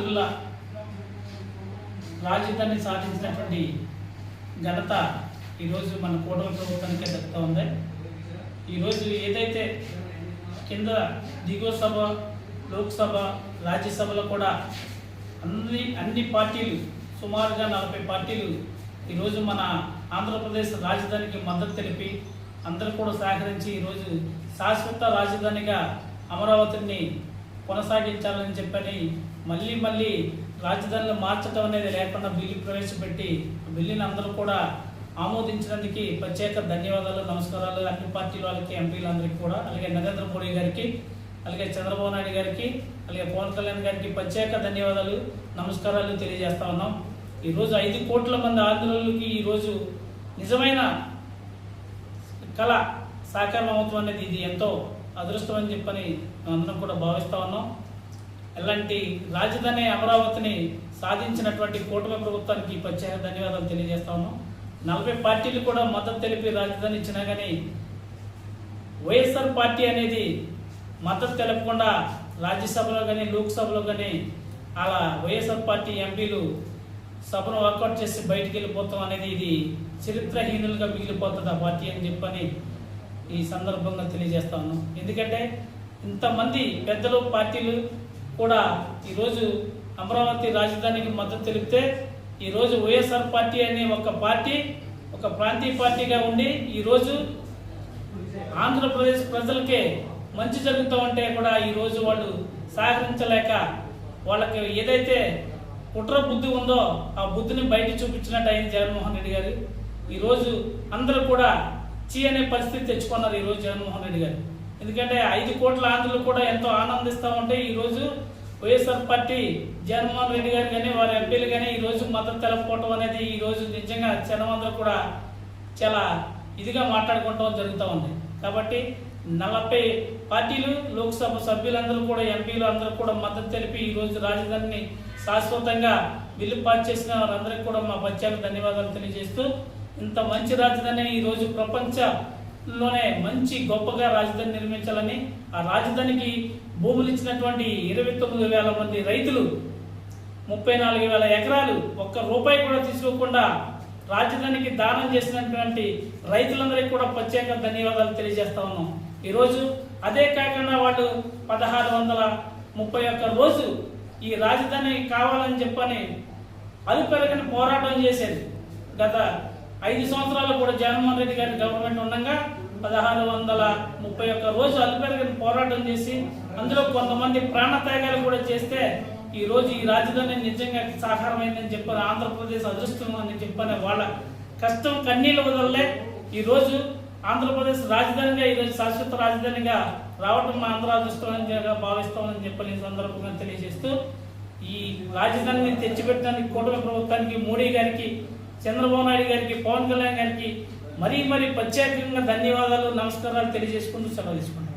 ఆంధ్రుల రాజధాని సాధించినటువంటి ఘనత ఈరోజు మన కూటమి ప్రభుత్వానికే దక్కుతూ ఉంది. ఈరోజు ఏదైతే కింద దిగువ సభ, లోక్సభ, రాజ్యసభలో కూడా అన్ని పార్టీలు సుమారుగా 40 పార్టీలు ఈరోజు మన ఆంధ్రప్రదేశ్ రాజధానికి మద్దతు తెలిపి అందరూ కూడా సహకరించి ఈరోజు శాశ్వత రాజధానిగా అమరావతిని కొనసాగించాలని చెప్పని మళ్ళీ రాజధానిలో మార్చడం అనేది లేకుండా బిల్లు ప్రవేశపెట్టి బిల్లుని అందరూ కూడా ఆమోదించినందుకు ప్రత్యేక ధన్యవాదాలు, నమస్కారాలు అన్ని పార్టీల వాళ్ళకి, ఎంపీలందరికీ కూడా, అలాగే నరేంద్ర మోడీ గారికి, అలాగే చంద్రబాబు నాయుడు గారికి, అలాగే పవన్ కళ్యాణ్ గారికి ప్రత్యేక ధన్యవాదాలు, నమస్కారాలు తెలియజేస్తా ఉన్నాం. ఈరోజు 5 కోట్ల మంది ఆంధ్రులకి ఈరోజు నిజమైన కళ సాకారం అవుతాం అనేది ఇది ఎంతో అదృష్టం అని చెప్పని అందరం కూడా భావిస్తా ఉన్నాం. ఇలాంటి రాజధాని అమరావతిని సాధించినటువంటి కూటమి ప్రభుత్వానికి ప్రత్యేక ధన్యవాదాలు తెలియజేస్తా ఉన్నాం. 40 పార్టీలు కూడా మద్దతు తెలిపి రాజధాని ఇచ్చినా కానీ వైఎస్ఆర్ పార్టీ అనేది మద్దతు తెలపకుండా రాజ్యసభలో కానీ లోక్సభలో కానీ అలా వైఎస్ఆర్ పార్టీ ఎంపీలు సభను వర్కౌట్ చేసి బయటికి వెళ్ళిపోతాం అనేది ఇది చరిత్రహీనులుగా మిగిలిపోతుంది ఆ పార్టీ అని చెప్పని ఈ సందర్భంగా తెలియజేస్తా ఉన్నాం. ఎందుకంటే ఇంతమంది పెద్దలు పార్టీలు కూడా ఈరోజు అమరావతి రాజధానికి మద్దతు తెలిపితే ఈరోజు వైఎస్ఆర్ పార్టీ అనే ఒక పార్టీ ఒక ప్రాంతీయ పార్టీగా ఉండి ఈరోజు ఆంధ్రప్రదేశ్ ప్రజలకే మంచి జరుగుతూ ఉంటే కూడా ఈరోజు వాళ్ళు సహకరించలేక వాళ్ళకి ఏదైతే కుట్ర బుద్ధి ఉందో ఆ బుద్ధిని బయట చూపించినట్టు అయింది జగన్మోహన్ రెడ్డి గారు. ఈరోజు అందరూ కూడా అనే పరిస్థితి తెచ్చుకున్నారు ఈరోజు జగన్మోహన్ రెడ్డి గారు. ఎందుకంటే 5 కోట్ల ఆంధ్రులు కూడా ఎంతో ఆనందిస్తూ ఉంటే ఈరోజు వైఎస్ఆర్ పార్టీ జగన్మోహన్ రెడ్డి గారు కానీ వారి ఎంపీలు కానీ ఈరోజు మద్దతు తెలపకపోవడం అనేది ఈరోజు నిజంగా జనమందరూ కూడా చాలా ఇదిగా మాట్లాడుకోవడం జరుగుతూ ఉంది. కాబట్టి 40 పార్టీలు లోక్సభ సభ్యులందరూ కూడా ఎంపీలు అందరూ కూడా మద్దతు తెలిపి ఈరోజు రాజధానిని శాశ్వతంగా బిల్లు పాస్ చేసిన వారందరికీ కూడా మా ప్రత్యేక ధన్యవాదాలు తెలియజేస్తూ ఇంత మంచి రాజధాని ఈరోజు ప్రపంచంలోనే మంచి గొప్పగా రాజధాని నిర్మించాలని, ఆ రాజధానికి భూములు ఇచ్చినటువంటి 29,000 మంది రైతులు 34,000 ఎకరాలు ఒక్క రూపాయి కూడా తీసుకోకుండా రాజధానికి దానం చేసినటువంటి రైతులందరికీ కూడా ప్రత్యేక ధన్యవాదాలు తెలియజేస్తా ఉన్నాం. ఈరోజు అదే కాకుండా వాళ్ళు 1631 రోజు ఈ రాజధాని కావాలని చెప్పని అలుపెరగని పోరాటం చేసేది. గత 5 సంవత్సరాలు కూడా జగన్మోహన్ రెడ్డి గారి గవర్నమెంట్ ఉండగా 1631 రోజు అలుపెరగని పోరాటం చేసి అందులో కొంతమంది ప్రాణత్యాగాలు కూడా చేస్తే ఈ రోజు ఈ రాజధాని నిజంగా సాకారమైందని చెప్పని ఆంధ్రప్రదేశ్ అదృష్టం అని చెప్పని వాళ్ళ కష్టం కన్నీళ్ళ వదలలే ఈరోజు ఆంధ్రప్రదేశ్ రాజధానిగా ఈరోజు శాశ్వత రాజధానిగా రావటం మా ఆంధ్ర అదృష్టంగా భావిస్తామని చెప్పని ఈ సందర్భంగా తెలియజేస్తూ ఈ రాజధానిని తెచ్చిపెట్టడానికి కూటమి ప్రభుత్వానికి, మోడీ గారికి, చంద్రబాబు నాయుడు గారికి, పవన్ కళ్యాణ్ గారికి మరీ ప్రత్యేకంగా ధన్యవాదాలు, నమస్కారాలు తెలియజేసుకుంటూ సెలవు తీసుకుంటాం.